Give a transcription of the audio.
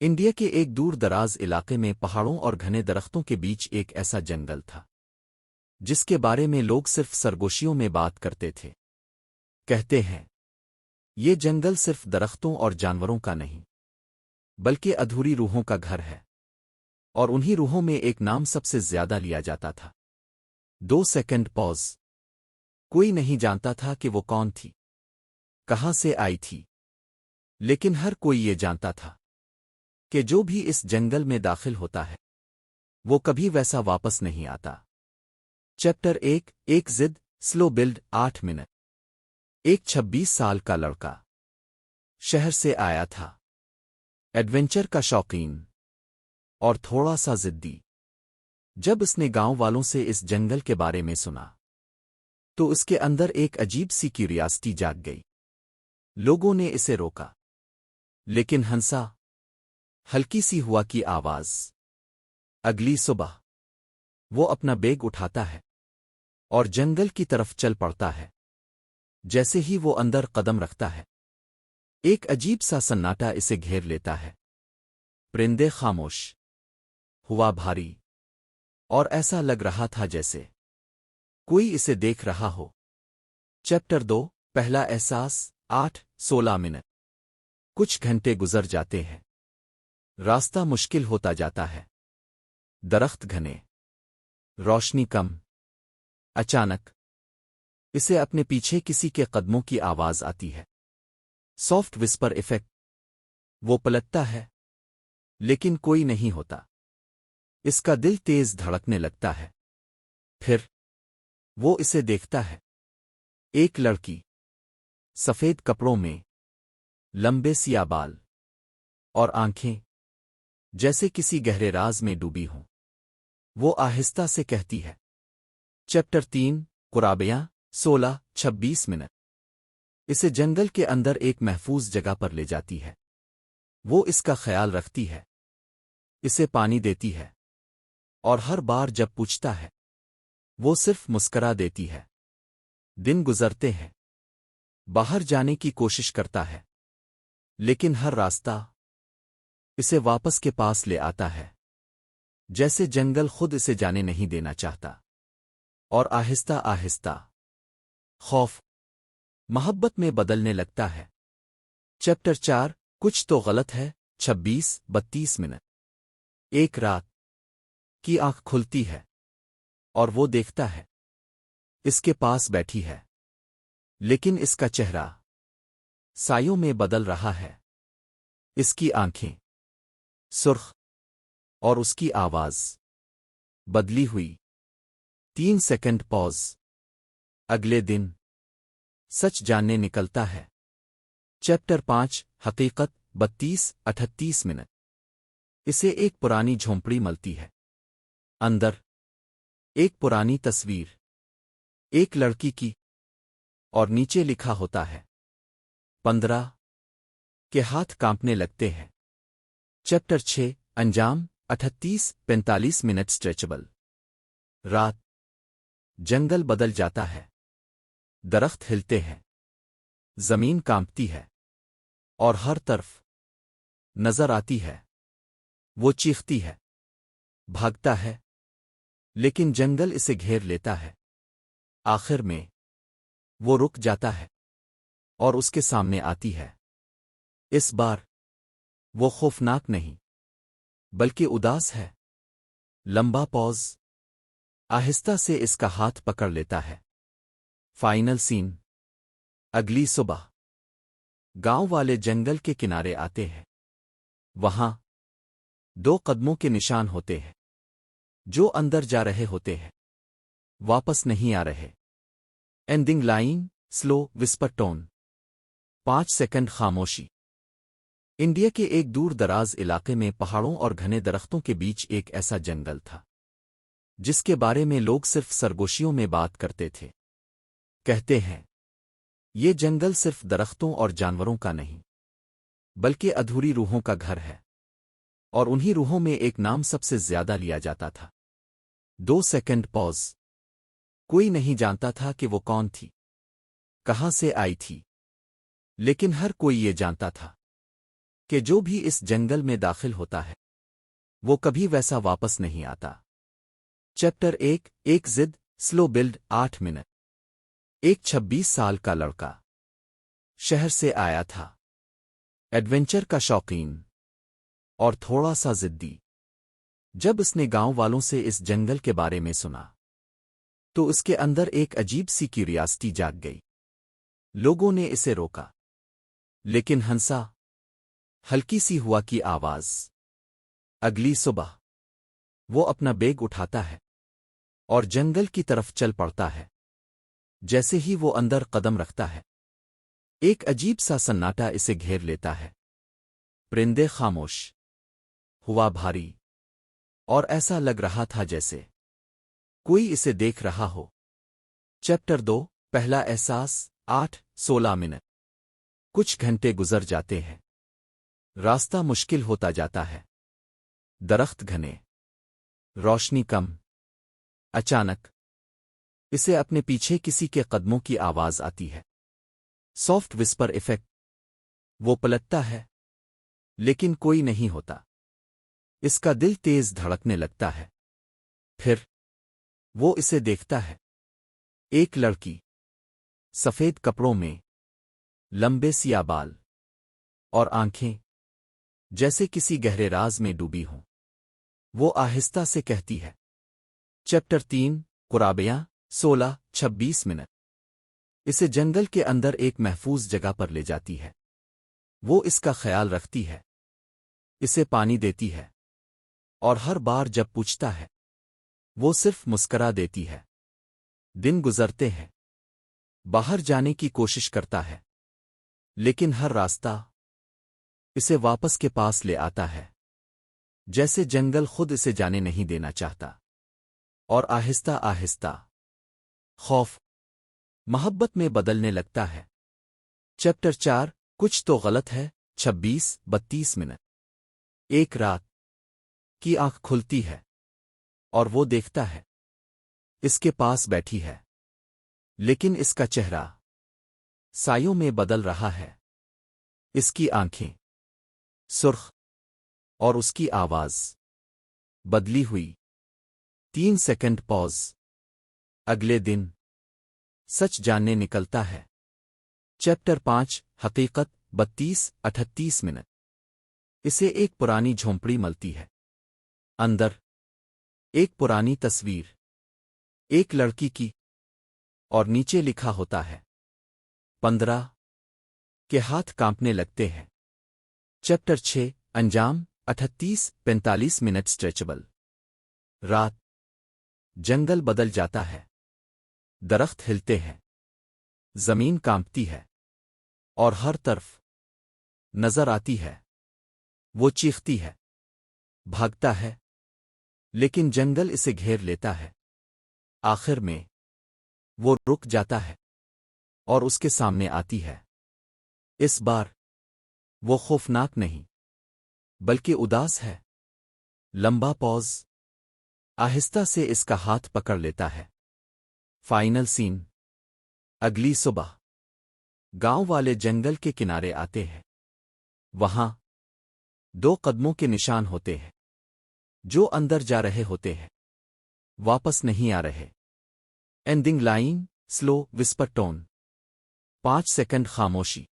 India کے ایک دور دراز علاقے میں پہاڑوں اور گھنے درختوں کے بیچ ایک ایسا جنگل تھا جس کے بارے میں لوگ صرف سرگوشیوں میں بات کرتے تھے۔ کہتے ہیں یہ جنگل صرف درختوں اور جانوروں کا نہیں بلکہ ادھوری روحوں کا گھر ہے، اور انہی روحوں میں ایک نام سب سے زیادہ لیا جاتا تھا۔ 2 سیکنڈ پاز۔ کوئی نہیں جانتا تھا کہ وہ کون تھی، کہاں سے آئی تھی، لیکن ہر کوئی یہ جانتا تھا کہ جو بھی اس جنگل میں داخل ہوتا ہے وہ کبھی ویسا واپس نہیں آتا۔ چیپٹر 1 ایک ضد سلو بلڈ 8 منٹ۔ ایک 26 سال کا لڑکا شہر سے آیا تھا، ایڈونچر کا شوقین اور تھوڑا سا ضدی۔ جب اس نے گاؤں والوں سے اس جنگل کے بارے میں سنا تو اس کے اندر ایک عجیب سی کیوریاسٹی جاگ گئی۔ لوگوں نے اسے روکا، لیکن ہنسا ہلکی سی ہوا کی آواز۔ اگلی صبح وہ اپنا بیگ اٹھاتا ہے اور جنگل کی طرف چل پڑتا ہے۔ جیسے ہی وہ اندر قدم رکھتا ہے ایک عجیب سا سناٹا اسے گھیر لیتا ہے۔ پرندے خاموش، ہوا بھاری، اور ایسا لگ رہا تھا جیسے کوئی اسے دیکھ رہا ہو۔ چیپٹر 2 پہلا احساس 8:16 منٹ۔ کچھ گھنٹے گزر جاتے ہیں، راستہ مشکل ہوتا جاتا ہے، درخت گھنے، روشنی کم۔ اچانک اسے اپنے پیچھے کسی کے قدموں کی آواز آتی ہے۔ Soft whisper effect. وہ پلٹتا ہے لیکن کوئی نہیں ہوتا۔ اس کا دل تیز دھڑکنے لگتا ہے۔ پھر وہ اسے دیکھتا ہے، ایک لڑکی، سفید کپڑوں میں، لمبے سیاہ بال، اور آنکھیں جیسے کسی گہرے راز میں ڈوبی ہوں۔ وہ آہستہ سے کہتی ہے۔ Chapter 3 قرابیاں 16:26 minute. اسے جنگل کے اندر ایک محفوظ جگہ پر لے جاتی ہے۔ وہ اس کا خیال رکھتی ہے، اسے پانی دیتی ہے، اور ہر بار جب پوچھتا ہے وہ صرف مسکرا دیتی ہے۔ دن گزرتے ہیں، باہر جانے کی کوشش کرتا ہے، لیکن ہر راستہ اسے واپس کے پاس لے آتا ہے، جیسے جنگل خود اسے جانے نہیں دینا چاہتا۔ اور آہستہ آہستہ خوف محبت میں بدلنے لگتا ہے۔ چیپٹر 4 کچھ تو غلط ہے 26:32 منٹ۔ ایک رات کی آنکھ کھلتی ہے اور وہ دیکھتا ہے اس کے پاس بیٹھی ہے، لیکن اس کا چہرہ سایوں میں بدل رہا ہے۔ اس کی آنکھیں سرخ اور اس کی آواز بدلی ہوئی۔ 3 سیکنڈ پاز۔ اگلے دن سچ جاننے نکلتا ہے۔ چیپٹر 5 حقیقت 32:38 منٹ۔ اسے ایک پرانی جھونپڑی ملتی ہے۔ اندر ایک پرانی تصویر، ایک لڑکی کی، اور نیچے لکھا ہوتا ہے 15 کے ہاتھ کانپنے لگتے ہیں۔ چیپٹر 6 انجام 38:45 منٹ سٹریچبل۔ رات جنگل بدل جاتا ہے، درخت ہلتے ہیں، زمین کانپتی ہے، اور ہر طرف نظر آتی ہے۔ وہ چیختی ہے، بھاگتا ہے، لیکن جنگل اسے گھیر لیتا ہے۔ آخر میں وہ رک جاتا ہے اور اس کے سامنے آتی ہے۔ اس بار وہ خوفناک نہیں بلکہ اداس ہے۔ لمبا پوز، آہستہ سے اس کا ہاتھ پکڑ لیتا ہے۔ فائنل سین۔ اگلی صبح گاؤں والے جنگل کے کنارے آتے ہیں۔ وہاں 2 قدموں کے نشان ہوتے ہیں، جو اندر جا رہے ہوتے ہیں، واپس نہیں آ رہے۔ اینڈنگ لائن سلو وسپر ٹون۔ 5 سیکنڈ خاموشی۔ انڈیا کے ایک دور دراز علاقے میں پہاڑوں اور گھنے درختوں کے بیچ ایک ایسا جنگل تھا جس کے بارے میں لوگ صرف سرگوشیوں میں بات کرتے تھے۔ کہتے ہیں یہ جنگل صرف درختوں اور جانوروں کا نہیں بلکہ ادھوری روحوں کا گھر ہے، اور انہی روحوں میں ایک نام سب سے زیادہ لیا جاتا تھا۔ 2 سیکنڈ پاز۔ کوئی نہیں جانتا تھا کہ وہ کون تھی، کہاں سے آئی تھی، لیکن ہر کوئی یہ جانتا تھا کہ جو بھی اس جنگل میں داخل ہوتا ہے وہ کبھی ویسا واپس نہیں آتا۔ چیپٹر ایک ضد سلو بلڈ 8 منٹ۔ ایک 26 سال کا لڑکا شہر سے آیا تھا، ایڈونچر کا شوقین اور تھوڑا سا ضدی۔ جب اس نے گاؤں والوں سے اس جنگل کے بارے میں سنا تو اس کے اندر ایک عجیب سی کیوریاسٹی جاگ گئی۔ لوگوں نے اسے روکا، لیکن ہنسا ہلکی سی ہوا کی آواز۔ اگلی صبح وہ اپنا بیگ اٹھاتا ہے اور جنگل کی طرف چل پڑتا ہے۔ جیسے ہی وہ اندر قدم رکھتا ہے ایک عجیب سا سناٹا اسے گھیر لیتا ہے۔ پرندے خاموش، ہوا بھاری، اور ایسا لگ رہا تھا جیسے کوئی اسے دیکھ رہا ہو۔ چیپٹر 2 پہلا احساس 8:16 منٹ۔ کچھ گھنٹے گزر جاتے ہیں، راستہ مشکل ہوتا جاتا ہے، درخت گھنے، روشنی کم۔ اچانک اسے اپنے پیچھے کسی کے قدموں کی آواز آتی ہے، سافٹ وسپر ایفیکٹ۔ وہ پلٹتا ہے لیکن کوئی نہیں ہوتا۔ اس کا دل تیز دھڑکنے لگتا ہے۔ پھر وہ اسے دیکھتا ہے، ایک لڑکی، سفید کپڑوں میں، لمبے سیاہ بال، اور آنکھیں جیسے کسی گہرے راز میں ڈوبی ہوں۔ وہ آہستہ سے کہتی ہے۔ Chapter 3 قرابیاں 16:26 minute. اسے جنگل کے اندر ایک محفوظ جگہ پر لے جاتی ہے۔ وہ اس کا خیال رکھتی ہے، اسے پانی دیتی ہے، اور ہر بار جب پوچھتا ہے وہ صرف مسکرا دیتی ہے۔ دن گزرتے ہیں، باہر جانے کی کوشش کرتا ہے، لیکن ہر راستہ اسے واپس کے پاس لے آتا ہے، جیسے جنگل خود اسے جانے نہیں دینا چاہتا۔ اور آہستہ آہستہ خوف محبت میں بدلنے لگتا ہے۔ چیپٹر 4 کچھ تو غلط ہے 26:32 منٹ۔ ایک رات کی آنکھ کھلتی ہے اور وہ دیکھتا ہے اس کے پاس بیٹھی ہے، لیکن اس کا چہرہ سایوں میں بدل رہا ہے۔ اس کی آنکھیں سرخ اور اس کی آواز بدلی ہوئی۔ 3 سیکنڈ پاز۔ اگلے دن سچ جاننے نکلتا ہے۔ چیپٹر 5 حقیقت 32:38 منٹ۔ اسے ایک پرانی جھونپڑی ملتی ہے، اندر ایک پرانی تصویر، ایک لڑکی کی، اور نیچے لکھا ہوتا ہے 15 کے ہاتھ کانپنے لگتے ہیں۔ چیپٹر 6 انجام 38:45 منٹ سٹریچبل۔ رات جنگل بدل جاتا ہے، درخت ہلتے ہیں، زمین کانپتی ہے، اور ہر طرف نظر آتی ہے۔ وہ چیختی ہے، بھاگتا ہے، لیکن جنگل اسے گھیر لیتا ہے۔ آخر میں وہ رک جاتا ہے اور اس کے سامنے آتی ہے۔ اس بار وہ خوفناک نہیں بلکہ اداس ہے۔ لمبا پوز، آہستہ سے اس کا ہاتھ پکڑ لیتا ہے۔ فائنل سین۔ اگلی صبح گاؤں والے جنگل کے کنارے آتے ہیں۔ وہاں 2 قدموں کے نشان ہوتے ہیں، جو اندر جا رہے ہوتے ہیں، واپس نہیں آ رہے۔ اینڈنگ لائن سلو وسپر ٹون۔ 5 سیکنڈ خاموشی۔